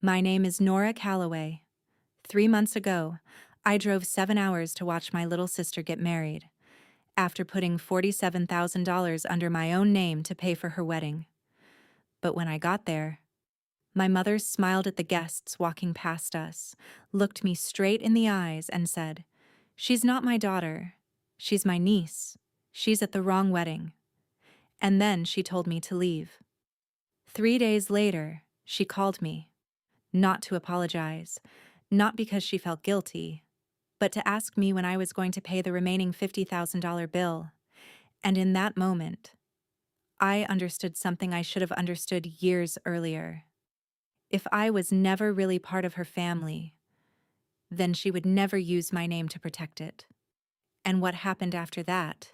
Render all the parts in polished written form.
My name is Nora Calloway. 3 months ago, I drove 7 hours to watch my little sister get married, after putting $47,000 under my own name to pay for her wedding. But when I got there, my mother smiled at the guests walking past us, looked me straight in the eyes, and said, "She's not my daughter. She's my niece. She's at the wrong wedding." And then she told me to leave. 3 days later, she called me, not to apologize, not because she felt guilty, but to ask me when I was going to pay the remaining $50,000 bill. And in that moment, I understood something I should have understood years earlier. If I was never really part of her family, then she would never use my name to protect it. And what happened after that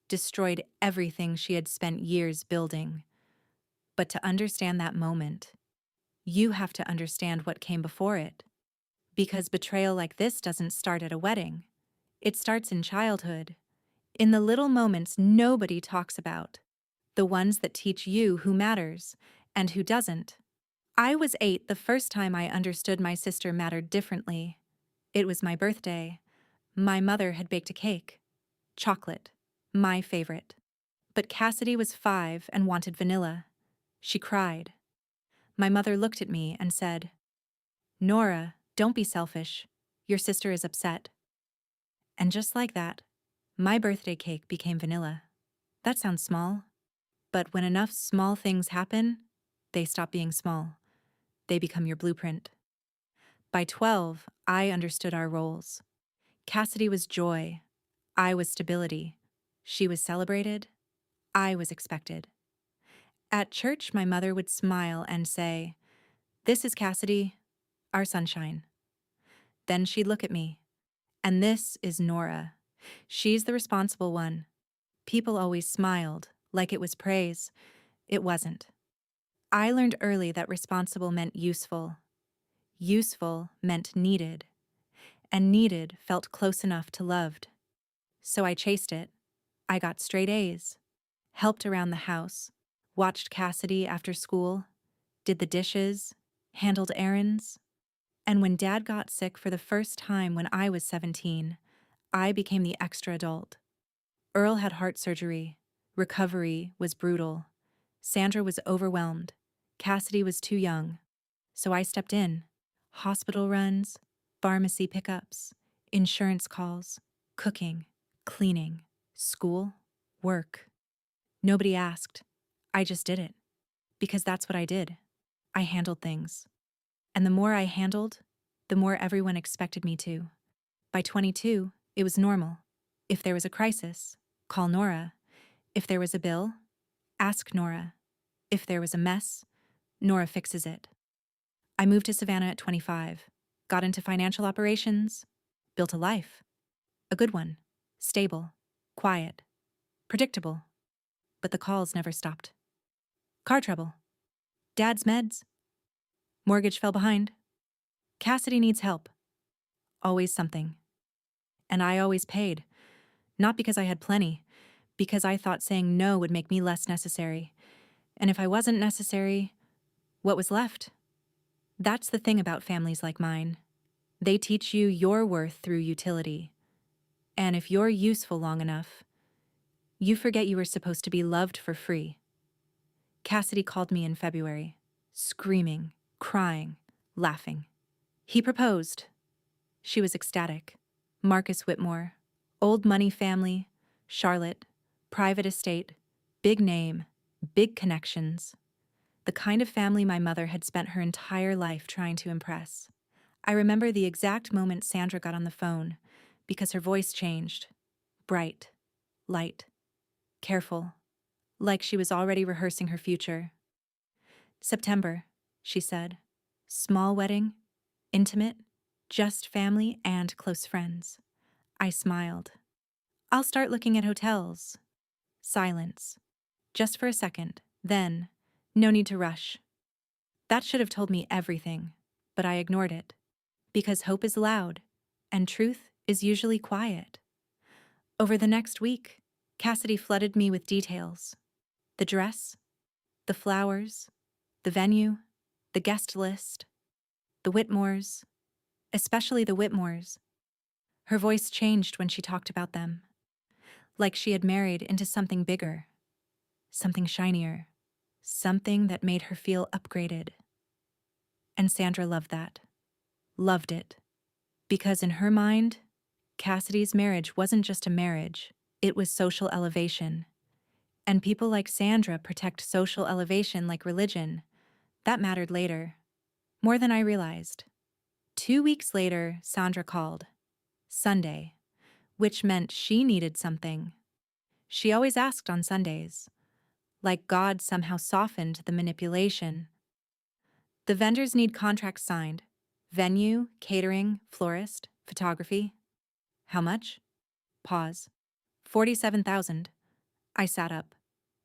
destroyed everything she had spent years building. But to understand that moment, you have to understand what came before it. Because betrayal like this doesn't start at a wedding. It starts in childhood, in the little moments nobody talks about, the ones that teach you who matters and who doesn't. I was 8 the first time I understood my sister mattered differently. It was my birthday. My mother had baked a cake. Chocolate. My favorite. But Cassidy was 5 and wanted vanilla. She cried. My mother looked at me and said, "Nora, don't be selfish. Your sister is upset." And just like that, my birthday cake became vanilla. That sounds small. But when enough small things happen, they stop being small. They become your blueprint. By 12, I understood our roles. Cassidy was joy. I was stability. She was celebrated. I was expected. At church, my mother would smile and say, "This is Cassidy, our sunshine." Then she'd look at me. "And this is Nora. She's the responsible one." People always smiled, like it was praise. It wasn't. I learned early that responsible meant useful. Useful meant needed. And needed felt close enough to loved. So I chased it. I got straight A's, helped around the house, watched Cassidy after school, did the dishes, handled errands. And when Dad got sick for the first time when I was 17, I became the extra adult. Earl had heart surgery. Recovery was brutal. Sandra was overwhelmed. Cassidy was too young. So I stepped in. Hospital runs, pharmacy pickups, insurance calls, cooking, cleaning, school, work. Nobody asked. I just did it. Because that's what I did. I handled things. And the more I handled, the more everyone expected me to. By 22, it was normal. If there was a crisis, call Nora. If there was a bill, ask Nora. If there was a mess, Nora fixes it. I moved to Savannah at 25, got into financial operations, built a life. A good one, stable, quiet, predictable. But the calls never stopped. Car trouble. Dad's meds. Mortgage fell behind. Cassidy needs help. Always something. And I always paid. Not because I had plenty, because I thought saying no would make me less necessary. And if I wasn't necessary, what was left? That's the thing about families like mine. They teach you your worth through utility. And if you're useful long enough, you forget you were supposed to be loved for free. Cassidy called me in February, screaming, crying, laughing. He proposed. She was ecstatic. Marcus Whitmore, old money family, Charlotte, private estate, big name, big connections. The kind of family my mother had spent her entire life trying to impress. I remember the exact moment Sandra got on the phone, because her voice changed. Bright, light, careful, like she was already rehearsing her future. "September," she said. "Small wedding, intimate, just family and close friends." I smiled. "I'll start looking at hotels." Silence. Just for a second. Then, "No need to rush." That should have told me everything, but I ignored it. Because hope is loud, and truth is usually quiet. Over the next week, Cassidy flooded me with details. The dress, the flowers, the venue, the guest list. The Whitmores, especially the Whitmores. Her voice changed when she talked about them, like she had married into something bigger, something shinier, something that made her feel upgraded. And Sandra loved that. Loved it. Because in her mind, Cassidy's marriage wasn't just a marriage, it was social elevation. And people like Sandra protect social elevation like religion. That mattered later. More than I realized. 2 weeks later, Sandra called. Sunday. Which meant she needed something. She always asked on Sundays. Like God somehow softened the manipulation. The vendors need contracts signed. Venue, catering, florist, photography. How much? Pause. 47,000. I sat up.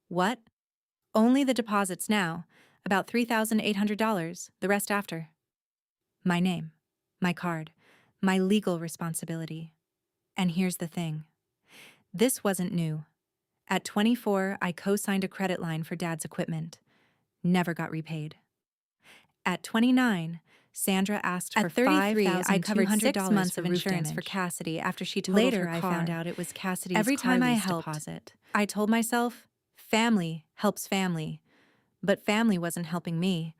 What? Only the deposits now. About $3,800, the rest after. My name. My card. My legal responsibility. And here's the thing. This wasn't new. At 24, I co-signed a credit line for Dad's equipment. Never got repaid. At 29, Sandra asked for $5,200 I covered 6 months of of insurance damage. for Cassidy after she totaled Later, her I car. found out it was Cassidy's Every car time I lease helped, deposit. I told myself, family helps family. But family wasn't helping me.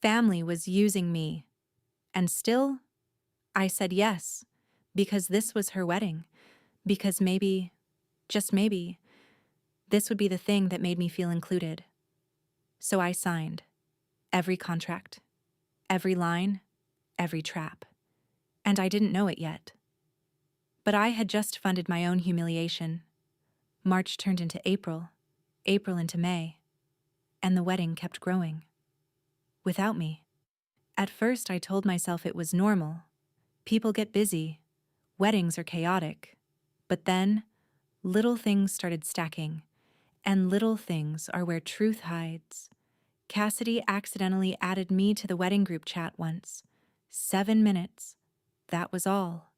Family was using me. And still, I said yes, because this was her wedding. Because maybe, just maybe, this would be the thing that made me feel included. So I signed every contract, every line, every trap. And I didn't know it yet. But I had just funded my own humiliation. March turned into April, April into May, and the wedding kept growing. Without me. At first I told myself it was normal. People get busy. Weddings are chaotic. But then, little things started stacking. And little things are where truth hides. Cassidy accidentally added me to the wedding group chat once. 7 minutes. That was all.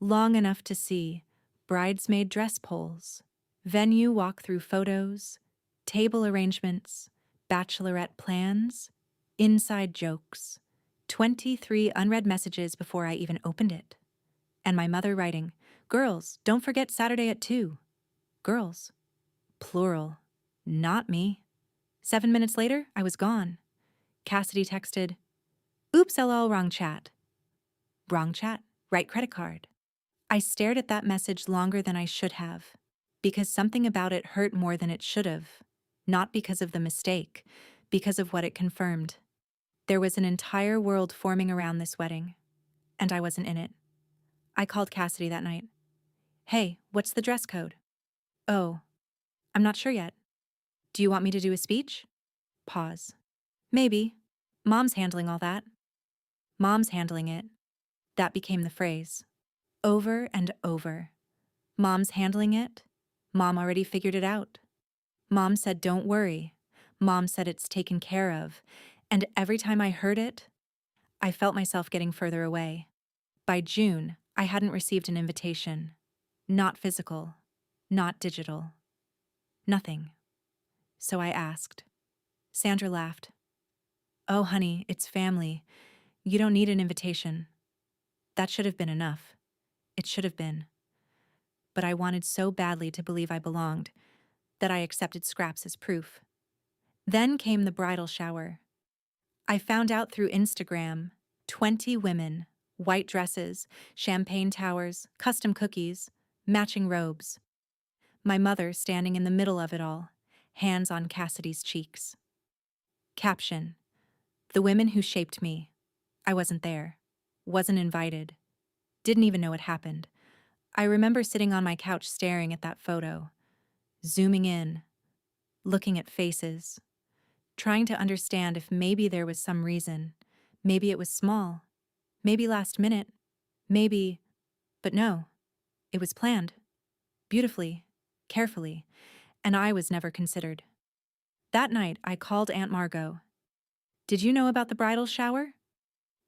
Long enough to see bridesmaid dress polls, venue walkthrough photos, table arrangements, bachelorette plans, inside jokes, 23 unread messages before I even opened it. And my mother writing, "Girls, don't forget Saturday at 2. Girls. Plural. Not me. 7 minutes later, I was gone. Cassidy texted, "Oops, LL, wrong chat." Wrong chat, right credit card. I stared at that message longer than I should have, because something about it hurt more than it should have. Not because of the mistake, because of what it confirmed. There was an entire world forming around this wedding, and I wasn't in it. I called Cassidy that night. "Hey, what's the dress code?" "Oh, I'm not sure yet. Do you want me to do a speech?" Pause. "Maybe. Mom's handling all that." Mom's handling it. That became the phrase. Over and over. Mom's handling it. Mom already figured it out. Mom said, "Don't worry." Mom said it's taken care of. And every time I heard it, I felt myself getting further away. By June, I hadn't received an invitation. Not physical. Not digital. Nothing. So I asked. Sandra laughed. "Oh, honey, it's family. You don't need an invitation." That should have been enough. It should have been. But I wanted so badly to believe I belonged that I accepted scraps as proof. Then came the bridal shower. I found out through Instagram, 20 women, white dresses, champagne towers, custom cookies, matching robes. My mother standing in the middle of it all, hands on Cassidy's cheeks. Caption: "The women who shaped me. I wasn't there. Wasn't invited. Didn't even know it happened. I remember sitting on my couch staring at that photo, zooming in, looking at faces, trying to understand if maybe there was some reason. Maybe it was small. Maybe last minute. Maybe, but no. It was planned. Beautifully. Carefully. And I was never considered. That night, I called Aunt Margot. "Did you know about the bridal shower?"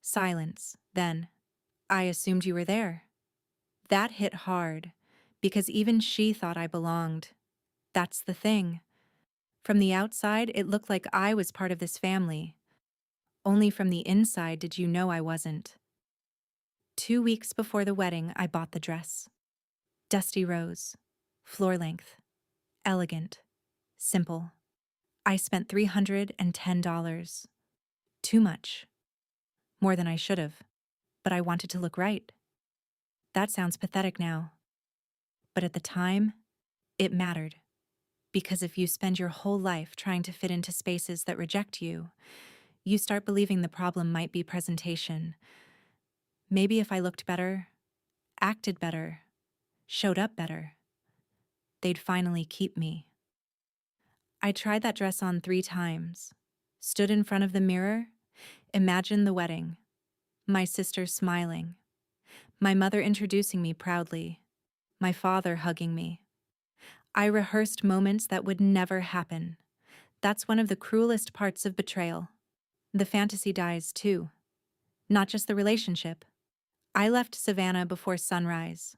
Silence. Then, "I assumed you were there." That hit hard, because even she thought I belonged. That's the thing. From the outside, it looked like I was part of this family. Only from the inside did you know I wasn't. 2 weeks before the wedding, I bought the dress. Dusty rose, floor length, elegant, simple. I spent $310. Too much. More than I should have. But I wanted to look right. That sounds pathetic now. But at the time, it mattered. Because if you spend your whole life trying to fit into spaces that reject you, you start believing the problem might be presentation. Maybe if I looked better, acted better, showed up better, they'd finally keep me. I tried that dress on 3 times, stood in front of the mirror, imagined the wedding, my sister smiling, my mother introducing me proudly, my father hugging me. I rehearsed moments that would never happen. That's one of the cruelest parts of betrayal. The fantasy dies too, not just the relationship. I left Savannah before sunrise,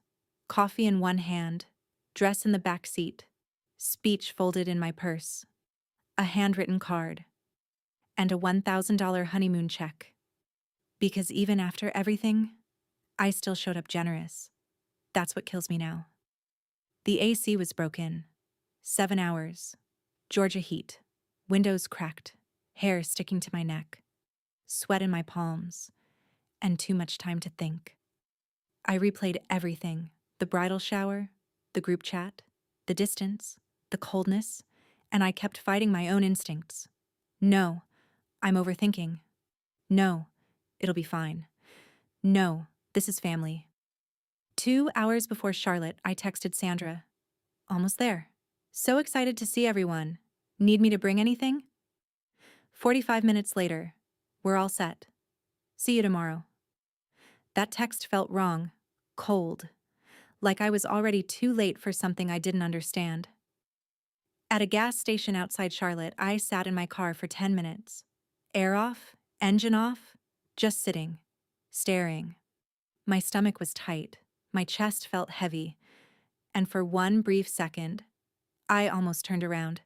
coffee in one hand, dress in the back seat, speech folded in my purse, a handwritten card, and a $1,000 honeymoon check. Because even after everything, I still showed up generous. That's what kills me now. The AC was broken. 7 hours. Georgia heat. Windows cracked. Hair sticking to my neck. Sweat in my palms. And too much time to think. I replayed everything. The bridal shower, the group chat, the distance, the coldness, and I kept fighting my own instincts. No, I'm overthinking. No, it'll be fine. No, this is family. 2 hours before Charlotte, I texted Sandra. Almost there. So excited to see everyone. Need me to bring anything? 45 minutes later. We're all set. See you tomorrow. That text felt wrong, cold, like I was already too late for something I didn't understand. At a gas station outside Charlotte, I sat in my car for 10 minutes. Air off, engine off, just sitting, staring. My stomach was tight, my chest felt heavy, and for one brief second, I almost turned around.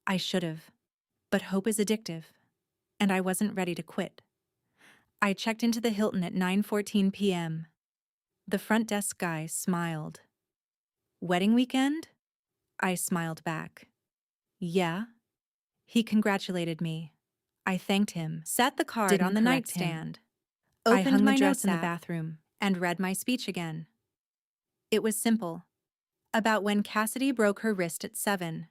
I should have, but hope is addictive, and I wasn't ready to quit. I checked into the Hilton at 9:14 p.m. The front desk guy smiled. Wedding weekend? I smiled back. Yeah. He congratulated me. I thanked him, set the card Didn't on the correct him. nightstand, I Opened hung my the dress notes in the app. bathroom, and read my speech again. It was simple. About when Cassidy broke her wrist at 7.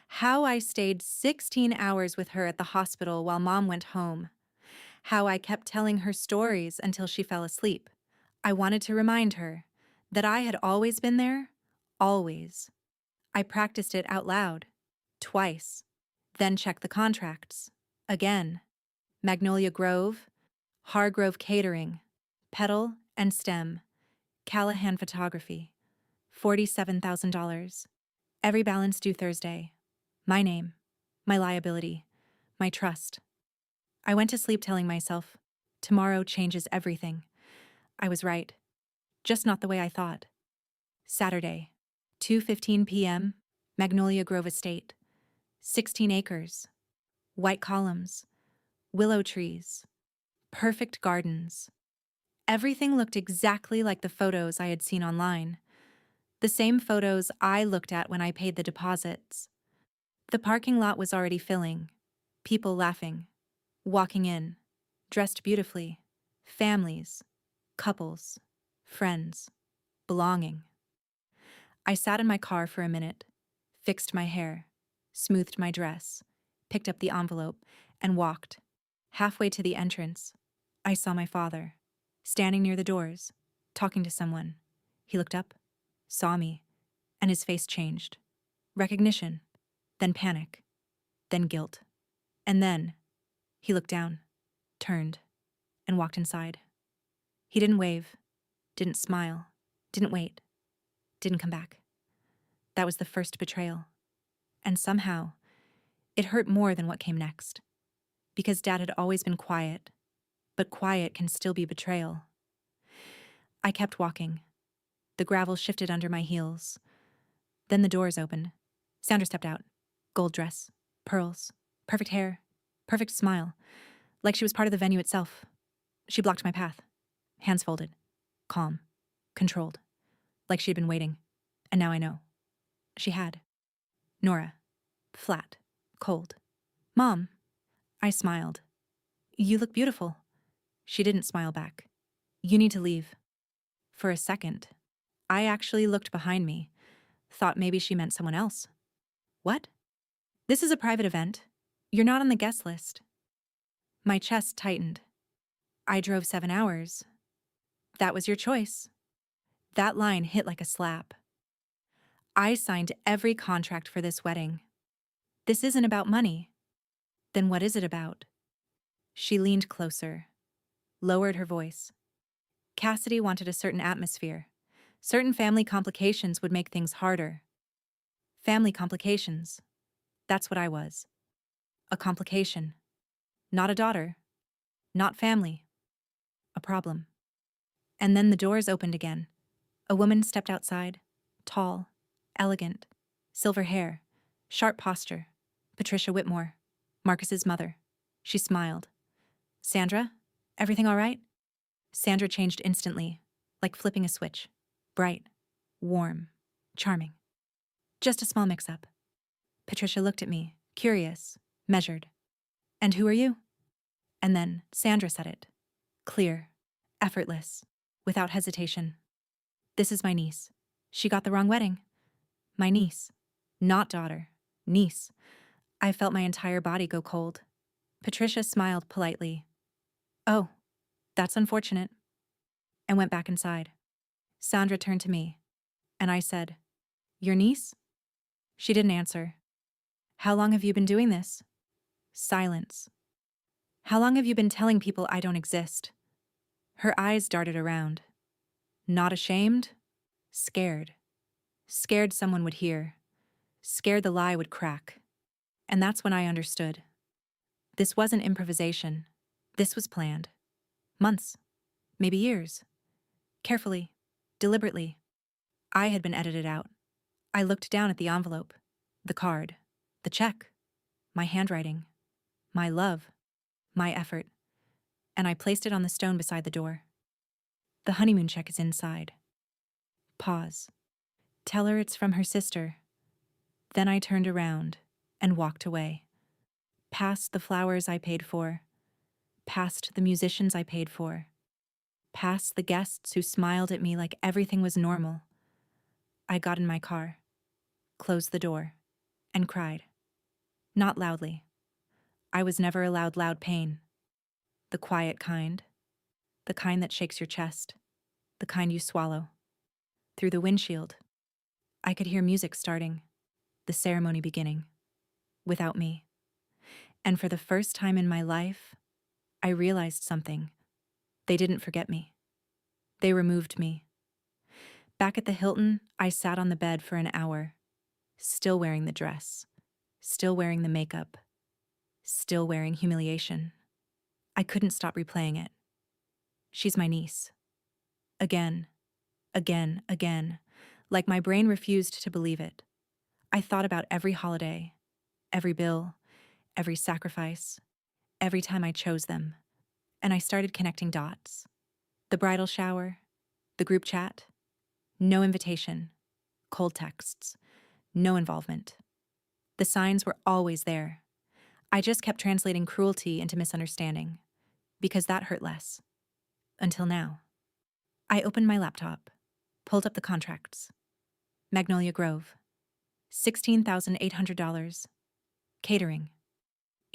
How I stayed 16 hours with her at the hospital while Mom went home. How I kept telling her stories until she fell asleep. I wanted to remind her that I had always been there, always. I practiced it out loud, twice, then checked the contracts, again. Magnolia Grove, Hargrove Catering, Petal and Stem, Callahan Photography, $47,000. Every balance due Thursday. My name, my liability, my trust. I went to sleep telling myself, tomorrow changes everything. I was right. Just not the way I thought. Saturday, 2:15 p.m., Magnolia Grove Estate. 16 acres. White columns. Willow trees. Perfect gardens. Everything looked exactly like the photos I had seen online. The same photos I looked at when I paid the deposits. The parking lot was already filling. People laughing. Walking in. Dressed beautifully. Families. Couples. Friends. Belonging. I sat in my car for a minute, fixed my hair, smoothed my dress, picked up the envelope, and walked. Halfway to the entrance, I saw my father, standing near the doors, talking to someone. He looked up, saw me, and his face changed. Recognition, then panic, then guilt. And then, he looked down, turned, and walked inside. He didn't wave, didn't smile, didn't wait, didn't come back. That was the first betrayal. And somehow, it hurt more than what came next. Because Dad had always been quiet, but quiet can still be betrayal. I kept walking. The gravel shifted under my heels. Then the doors opened. Sandra stepped out. Gold dress, pearls, perfect hair, perfect smile. like she was part of the venue itself. She blocked my path. Hands folded. Calm. Controlled. Like she had been waiting. And now I know. She had. Nora. Flat. Cold. Mom. I smiled. You look beautiful. She didn't smile back. You need to leave. For a second, I actually looked behind me, thought maybe she meant someone else. What? This is a private event. You're not on the guest list. My chest tightened. I drove 7 hours. That was your choice. That line hit like a slap. I signed every contract for this wedding. This isn't about money. Then what is it about? She leaned closer, lowered her voice. Cassidy wanted a certain atmosphere. Certain family complications would make things harder. Family complications. That's what I was. A complication. Not a daughter. Not family. A problem. And then the doors opened again. A woman stepped outside. Tall. Elegant. Silver hair. Sharp posture. Patricia Whitmore. Marcus's mother. She smiled. Sandra? Everything all right? Sandra changed instantly, like flipping a switch. Bright. Warm. Charming. Just a small mix-up. Patricia looked at me, curious, measured. And who are you? And then Sandra said it. Clear. Effortless. Without hesitation. This is my niece. She got the wrong wedding. My niece. Not daughter. Niece. I felt my entire body go cold. Patricia smiled politely. Oh, that's unfortunate. And went back inside. Sandra turned to me, and I said, Your niece? She didn't answer. How long have you been doing this? Silence. How long have you been telling people I don't exist? Her eyes darted around. Not ashamed? Scared. Scared someone would hear. Scared the lie would crack. And that's when I understood. This wasn't improvisation. This was planned. Months. Maybe years. Carefully. Deliberately. I had been edited out. I looked down at the envelope. The card. The check. My handwriting. My love. My effort. And I placed it on the stone beside the door. The honeymoon check is inside. Pause. Tell her it's from her sister. Then I turned around and walked away. Past the flowers I paid for. Past the musicians I paid for. Past the guests who smiled at me like everything was normal. I got in my car, closed the door, and cried. Not loudly. I was never allowed loud pain. The quiet kind. The kind that shakes your chest. The kind you swallow. Through the windshield, I could hear music starting, the ceremony beginning, without me. And for the first time in my life, I realized something. They didn't forget me. They removed me. Back at the Hilton, I sat on the bed for an hour, still wearing the dress, still wearing the makeup, still wearing humiliation. I couldn't stop replaying it. She's my niece. Again, again, again, like my brain refused to believe it. I thought about every holiday, every bill, every sacrifice, every time I chose them, and I started connecting dots. The bridal shower, the group chat, no invitation, cold texts, no involvement. The signs were always there. I just kept translating cruelty into misunderstanding, because that hurt less. Until now. I opened my laptop, pulled up the contracts. Magnolia Grove, $16,800. Catering,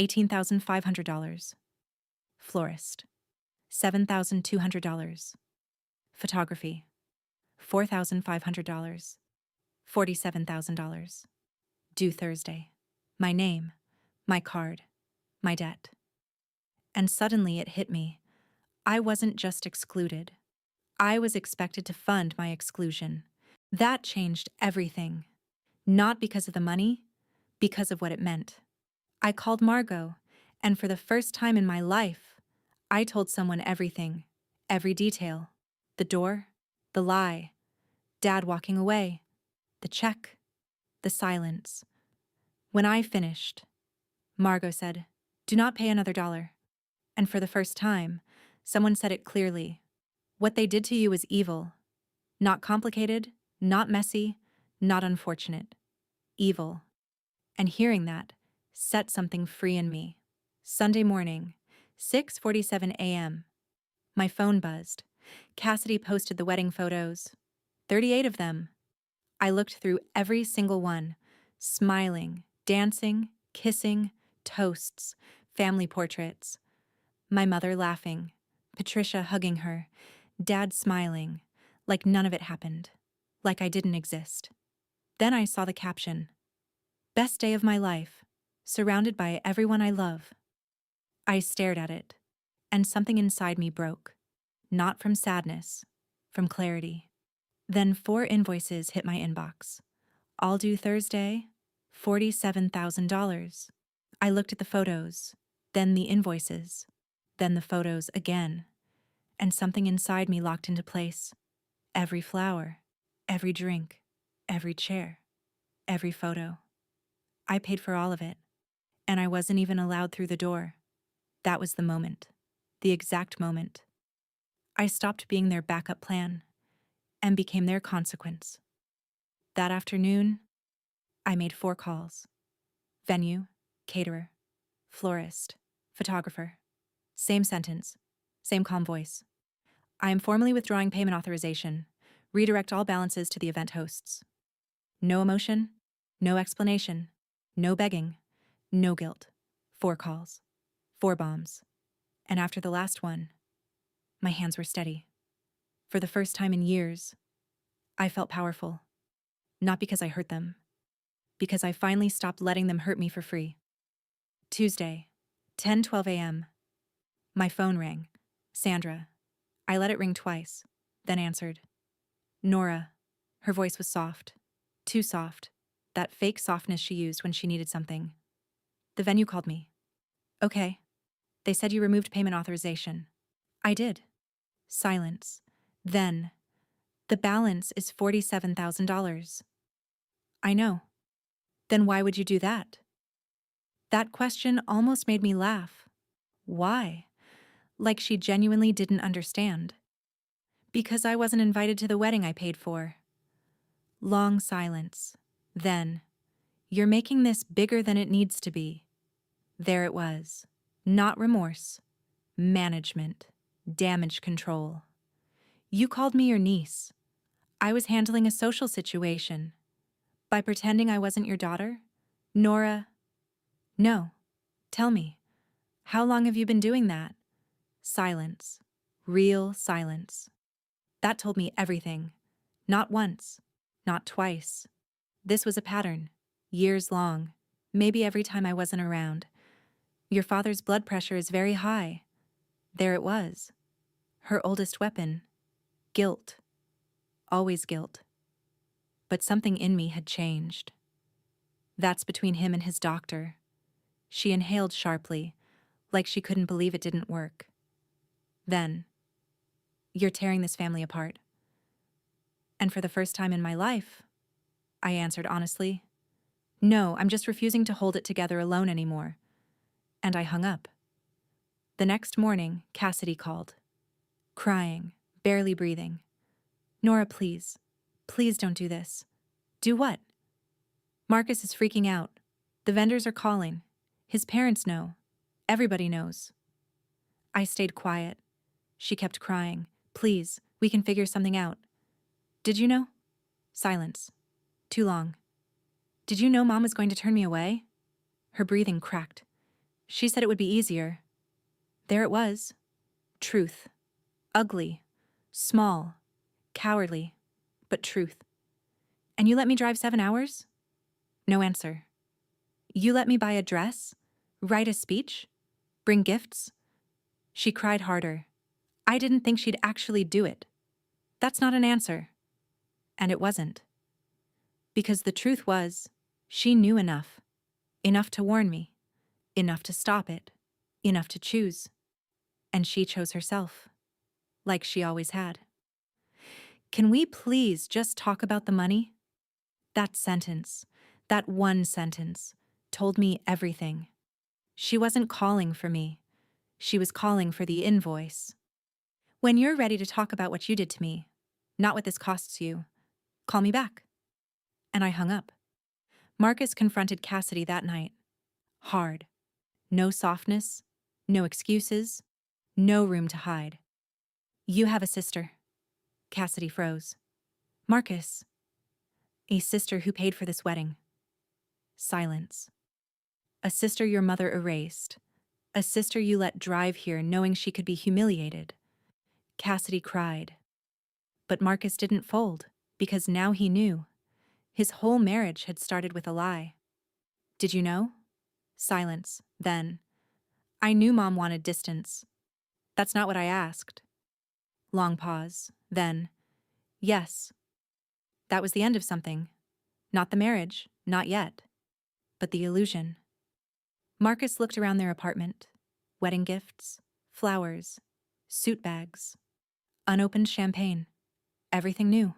$18,500. Florist, $7,200. Photography, $4,500. $47,000. Due Thursday. My name, my card, my debt. And suddenly it hit me. I wasn't just excluded. I was expected to fund my exclusion. That changed everything. Not because of the money, because of what it meant. I called Margot, and for the first time in my life, I told someone everything, every detail. The door, the lie, Dad walking away, the check, the silence. When I finished, Margot said, "Do not pay another dollar." And for the first time, someone said it clearly. What they did to you was evil. Not complicated, not messy, not unfortunate. Evil. And hearing that set something free in me. Sunday morning, 6:47 a.m. My phone buzzed. Cassidy posted the wedding photos. 38 of them. I looked through every single one, smiling, dancing, kissing, toasts, family portraits. My mother laughing, Patricia hugging her, Dad smiling, like none of it happened, like I didn't exist. Then I saw the caption, "Best day of my life, surrounded by everyone I love." I stared at it, and something inside me broke. Not from sadness, from clarity. Then 4 invoices hit my inbox. All due Thursday, $47,000. I looked at the photos, then the invoices, then the photos again, and something inside me locked into place. Every flower, every drink, every chair, every photo. I paid for all of it, and I wasn't even allowed through the door. That was the moment, the exact moment. I stopped being their backup plan and became their consequence. That afternoon, I made 4 calls. Venue, caterer, florist, photographer. Same sentence, same calm voice. I am formally withdrawing payment authorization. Redirect all balances to the event hosts. No emotion, no explanation, no begging, no guilt. 4 calls, 4 bombs. And after the last one, my hands were steady. For the first time in years, I felt powerful. Not because I hurt them, because I finally stopped letting them hurt me for free. Tuesday, 10:12 a.m. My phone rang. Sandra. I let it ring twice, then answered. Nora. Her voice was soft. Too soft. That fake softness she used when she needed something. The venue called me. Okay. They said you removed payment authorization. I did. Silence. Then, the balance is $47,000. I know. Then why would you do that? That question almost made me laugh. Why? Like she genuinely didn't understand. Because I wasn't invited to the wedding I paid for. Long silence. Then, you're making this bigger than it needs to be. There it was. Not remorse. Management. Damage control. You called me your niece. I was handling a social situation. By pretending I wasn't your daughter? Nora. No. Tell me. How long have you been doing that? Silence. Real silence. That told me everything. Not once. Not twice. This was a pattern. Years long. Maybe every time I wasn't around. Your father's blood pressure is very high. There it was. Her oldest weapon. Guilt. Always guilt. But something in me had changed. That's between him and his doctor. She inhaled sharply, like she couldn't believe it didn't work. Then, you're tearing this family apart. And for the first time in my life, I answered honestly, no, I'm just refusing to hold it together alone anymore. And I hung up. The next morning, Cassidy called. Crying, barely breathing. Nora, please. Please don't do this. Do what? Marcus is freaking out. The vendors are calling. His parents know. Everybody knows. I stayed quiet. She kept crying. Please, we can figure something out. Did you know? Silence. Too long. Did you know Mom was going to turn me away? Her breathing cracked. She said it would be easier. There it was. Truth. Ugly. Small. Cowardly. But truth. And you let me drive 7 hours? No answer. You let me buy a dress? Write a speech? Bring gifts? She cried harder. I didn't think she'd actually do it. That's not an answer. And it wasn't. Because the truth was, she knew enough. Enough to warn me. Enough to stop it. Enough to choose. And she chose herself. Like she always had. Can we please just talk about the money? That sentence, that one sentence, told me everything. She wasn't calling for me. She was calling for the invoice. When you're ready to talk about what you did to me, not what this costs you, call me back. And I hung up. Marcus confronted Cassidy that night. Hard. No softness, no excuses, no room to hide. You have a sister. Cassidy froze. Marcus. A sister who paid for this wedding. Silence. A sister your mother erased. A sister you let drive here knowing she could be humiliated. Cassidy cried. But Marcus didn't fold, because now he knew. His whole marriage had started with a lie. Did you know? Silence. Then. I knew Mom wanted distance. That's not what I asked. Long pause. Then. Yes. That was the end of something. Not the marriage, not yet. But the illusion. Marcus looked around their apartment. Wedding gifts, flowers, suit bags, unopened champagne. Everything new.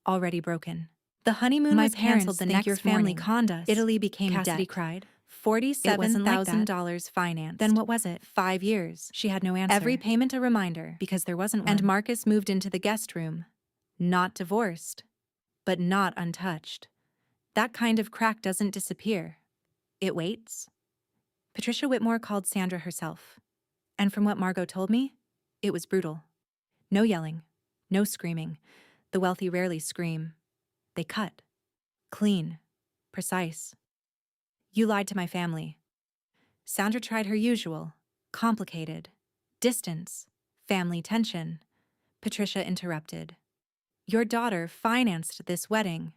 Already broken. The honeymoon was canceled the next your family morning. conned us. Italy became Cassidy debt. cried. $47,000 financed. Then what was it? 5 years. She had no answer. Every payment a reminder. Because there wasn't one. And Marcus moved into the guest room. Not divorced, but not untouched. That kind of crack doesn't disappear. It waits. Patricia Whitmore called Sandra herself. And from what Margot told me, it was brutal. No yelling, no screaming. The wealthy rarely scream. They cut. Clean. Precise. You lied to my family. Sandra tried her usual. Complicated. Distance. Family tension. Patricia interrupted. Your daughter financed this wedding.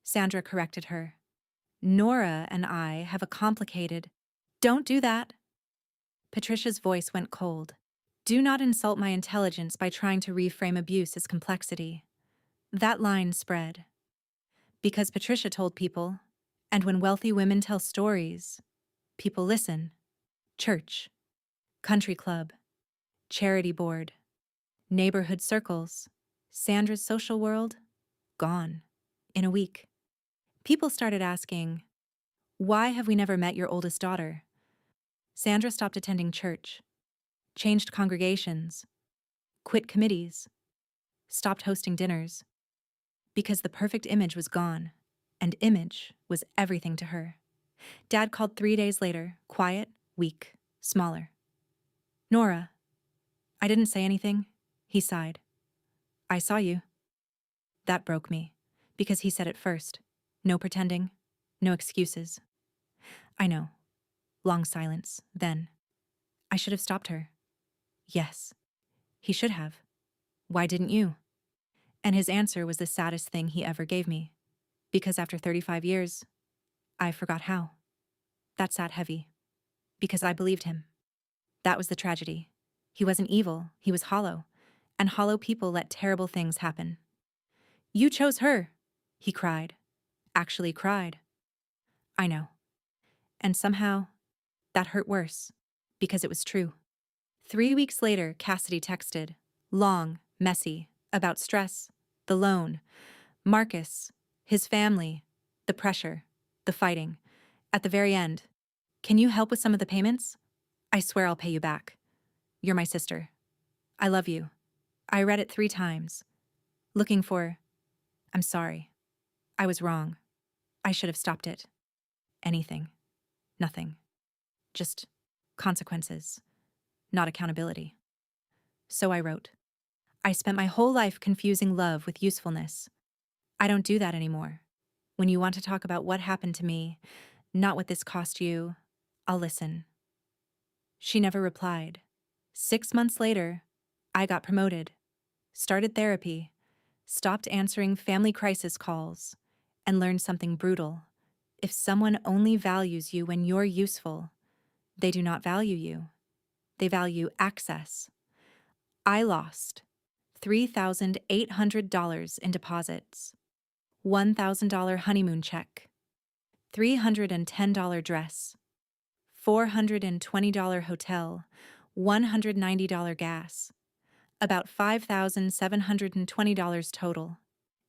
Sandra corrected her. Nora and I have a complicated... Don't do that. Patricia's voice went cold. Do not insult my intelligence by trying to reframe abuse as complexity. That line spread. Because Patricia told people, and when wealthy women tell stories, people listen. Church, country club, charity board, neighborhood circles, Sandra's social world, gone. In a week. People started asking, why have we never met your oldest daughter? Sandra stopped attending church, changed congregations, quit committees, stopped hosting dinners, because the perfect image was gone, and image was everything to her. Dad called 3 days later, quiet, weak, smaller. Nora. I didn't say anything. He sighed. I saw you. That broke me, because he said it first. No pretending, no excuses. I know. Long silence, then. I should have stopped her. Yes. He should have. Why didn't you? And his answer was the saddest thing he ever gave me. Because after 35 years, I forgot how. That sat heavy. Because I believed him. That was the tragedy. He wasn't evil, he was hollow. And hollow people let terrible things happen. You chose her, he cried. Actually cried. I know. And somehow, that hurt worse. Because it was true. 3 weeks later, Cassidy texted. Long, messy, about stress, the loan, Marcus, his family, the pressure, the fighting. At the very end, can you help with some of the payments? I swear I'll pay you back. You're my sister. I love you. I read it 3 times. Looking for, I'm sorry. I was wrong. I should have stopped it. Anything. Nothing. Just consequences. Not accountability. So I wrote. I spent my whole life confusing love with usefulness. I don't do that anymore. When you want to talk about what happened to me, not what this cost you, I'll listen. She never replied. 6 months later, I got promoted, started therapy, stopped answering family crisis calls, and learned something brutal. If someone only values you when you're useful, they do not value you. They value access. I lost $3,800 in deposits, $1,000 honeymoon check, $310 dress, $420 hotel, $190 gas, about $5,720 total.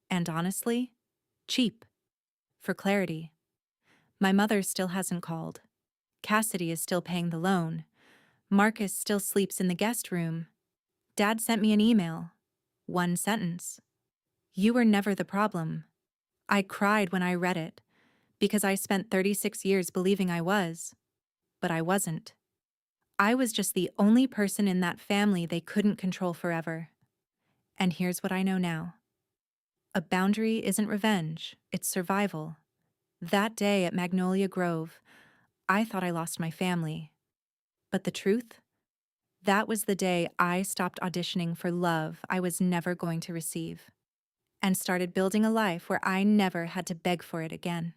And honestly, cheap. For clarity, my mother still hasn't called. Cassidy is still paying the loan. Marcus still sleeps in the guest room. Dad sent me an email. One sentence. You were never the problem. I cried when I read it, because I spent 36 years believing I was. But I wasn't. I was just the only person in that family they couldn't control forever. And here's what I know now. A boundary isn't revenge, it's survival. That day at Magnolia Grove, I thought I lost my family. But the truth? That was the day I stopped auditioning for love I was never going to receive, and started building a life where I never had to beg for it again.